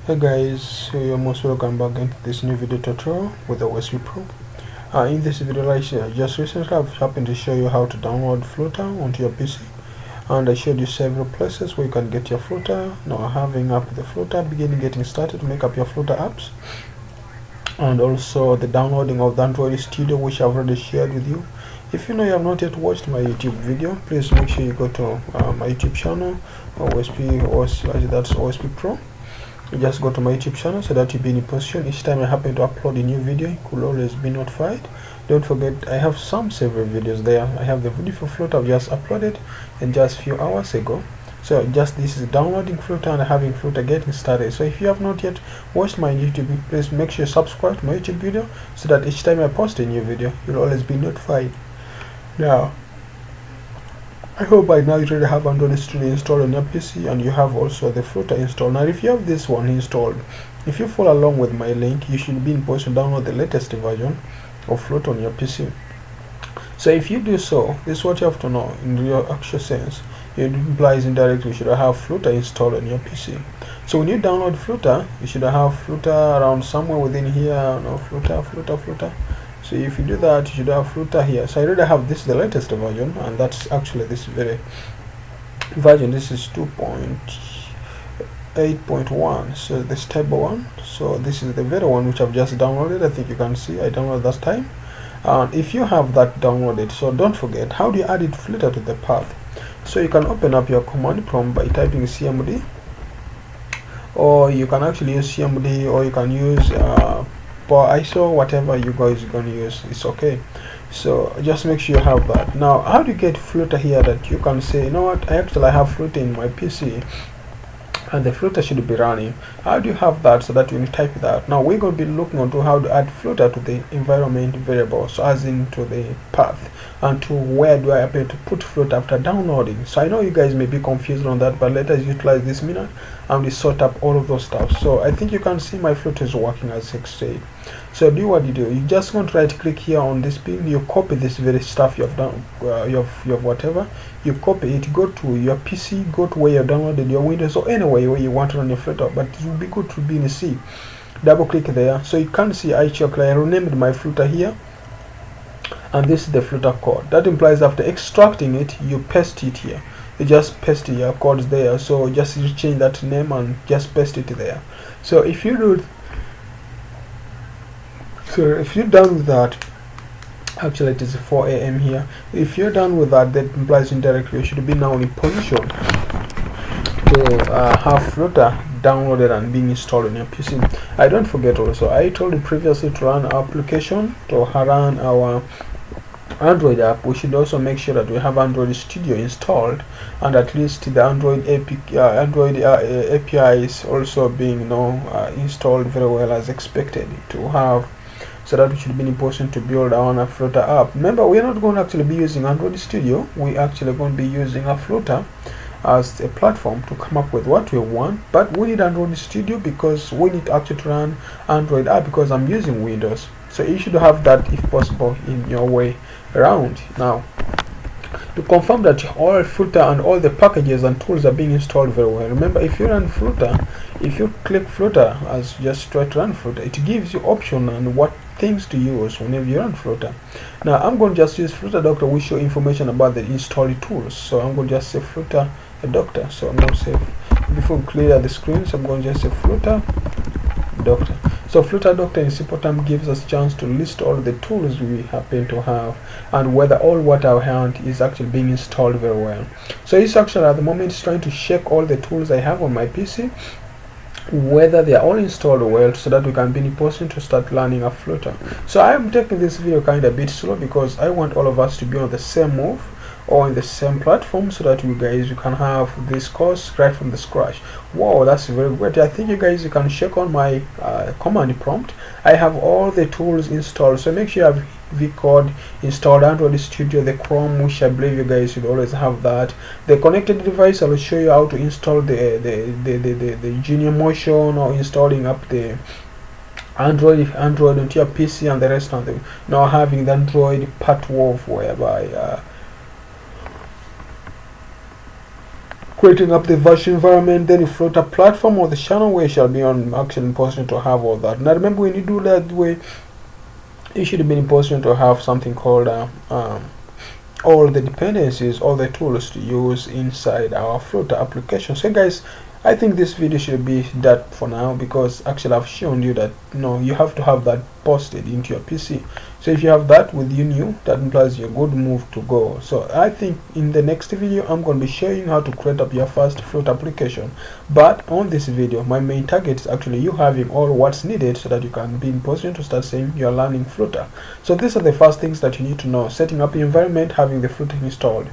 Hey guys, so you're most welcome back into this new video tutorial with the OSP Pro. In this video just recently I've happened to show you how to download Flutter onto your PC, and I showed you several places where you can get your Flutter. Now having up the Flutter, getting started to make up your Flutter apps, and also the downloading of the Android Studio, which I've already shared with you. If you have not yet watched my YouTube video, please make sure you go to my YouTube channel, that's OSP Pro. You just go to my YouTube channel so that you'll be in a position each time I happen to upload a new video, you could always be notified. Don't forget, I have several videos there. I have the video for Flutter I've just uploaded in just a few hours ago. So this is downloading Flutter and having Flutter getting started. So if you have not yet watched my YouTube, please make sure you subscribe to my YouTube video so that each time I post a new video, you'll always be notified. Now, I hope by now you already have Android Studio installed on your PC, and you have also the Flutter installed. Now if you have this one installed, if you follow along with my link, you should be in position to download the latest version of Flutter on your PC. So if you do so, this is what you have to know in real actual sense. It implies indirectly you should have Flutter installed on your PC. So when you download Flutter, you should have Flutter around somewhere within here. No, Flutter. So if you do that, you should have Flutter here. So I already have this, the latest version, and that's actually this very version. This is 2.8.1, so the stable one. So this is the very one which I've just downloaded. I think you can see I downloaded that time. And if you have that downloaded, so don't forget, how do you add it Flutter to the path? So you can open up your command prompt by typing cmd, or you can actually use cmd, or you can use ISO, whatever you guys are going to use, it's okay. So just make sure you have that. Now how do you get Flutter here that you can say, you know what, I have Flutter in my PC and the Flutter should be running? How do you have that so that when you type that? Now we're going to be looking into how to add Flutter to the environment variable, so as into the path, and to where do I happen to put Flutter after downloading. So I know you guys may be confused on that, but let us utilize this minute and we sort up all of those stuff. So I think you can see my Flutter is working as I said. So do what you do. You just going to right click here on this pin, you copy this very stuff you have done, you have whatever, you copy it, go to your PC, go to where you downloaded your Windows, or anywhere where you want to run your Flutter, but it would be good to be in the C. Double click there, so you can see I renamed my Flutter here, and this is the Flutter code. That implies after extracting it, you paste it here. You just paste your codes there, so just change that name and just paste it there. So if you do, so if you're done with that, actually it is 4 AM here. If you're done with that, that implies indirectly you should be now in position to have Flutter downloaded and being installed on your PC. I don't forget also, I told you previously to run our application, to run our Android app, we should also make sure that we have Android Studio installed, and at least the Android API is also being installed very well as expected to have, so that we should be in a position to build our Flutter app. Remember, we are not going to actually be using Android Studio, we actually going to be using a Flutter as a platform to come up with what we want, but we need Android Studio because we need actually to run Android app, because I'm using Windows. So you should have that if possible in your way around. Now to confirm that all Flutter and all the packages and tools are being installed very well, remember, if you run Flutter, if you click Flutter as just try to run Flutter, it gives you option on what things to use whenever you run Flutter. Now I'm going to just use Flutter Doctor, which show information about the installed tools. So I'm going to just say Flutter Doctor. So I'm going to say, before we clear the screen, so I'm going to just say Flutter Doctor. So Flutter Doctor in simple term gives us a chance to list all the tools we happen to have, and whether all what I have is actually being installed very well. So it's actually at the moment it's trying to check all the tools I have on my PC, whether they are all installed well, so that we can be in a position to start learning a Flutter. So I am taking this video kind of a bit slow because I want all of us to be on the same move or in the same platform, so that you can have this course right from the scratch. Wow, that's very great. I think you guys can check on my command prompt. I have all the tools installed, so make sure you have vcode installed, Android Studio, the Chrome, which I believe you guys should always have that. The connected device, I will show you how to install the Genie Motion, or installing up the Android onto your PC, and the rest of the now having the Android part 12, whereby creating up the virtual environment, then the Flutter platform or the channel where it shall be on. Actually important to have all that. Now remember, when you do that way, it should be important to have something called all the dependencies, all the tools to use inside our Flutter application. So guys, I think this video should be that for now, because actually I've shown you that you have to have that posted into your PC. So if you have that within you, that implies you're good move to go. So I think in the next video I'm going to be showing you how to create up your first Flutter application. But on this video, my main target is actually you having all what's needed so that you can be in position to start saying you're learning Flutter. So these are the first things that you need to know: setting up your environment, having the Flutter installed.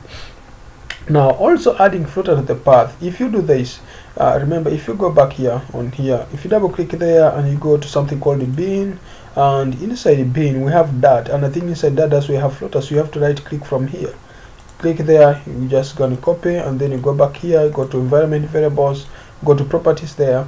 Now also adding Flutter to the path. If you do this, remember, if you go back here on here, if you double click there and you go to something called the bin, and inside the bin we have that, and I think inside that that's where we have Flutter. So you have to right click from here, click there, you just gonna copy, and then you go back here, go to environment variables, go to properties there,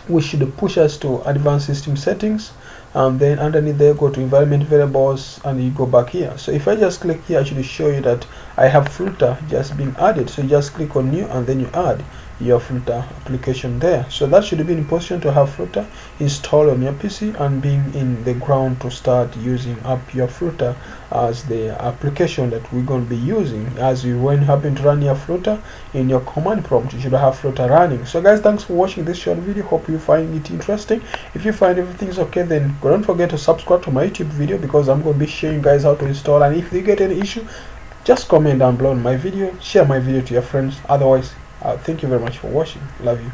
which should push us to advanced system settings, and then underneath there go to environment variables, and you go back here. So if I just click here, I should show you that I have Flutter just being added. So you just click on new and then you add your Flutter application there. So that should be in position to have Flutter installed on your PC and being in the ground to start using up your Flutter as the application that we're going to be using. As you when you happen to run your Flutter in your command prompt, you should have Flutter running. So guys, thanks for watching this short video. Hope you find it interesting. If you find everything's okay, then don't forget to subscribe to my YouTube video, because I'm going to be showing you guys how to install. And if you get any issue, just comment down below on my video, share my video to your friends. Otherwise, thank you very much for watching. Love you.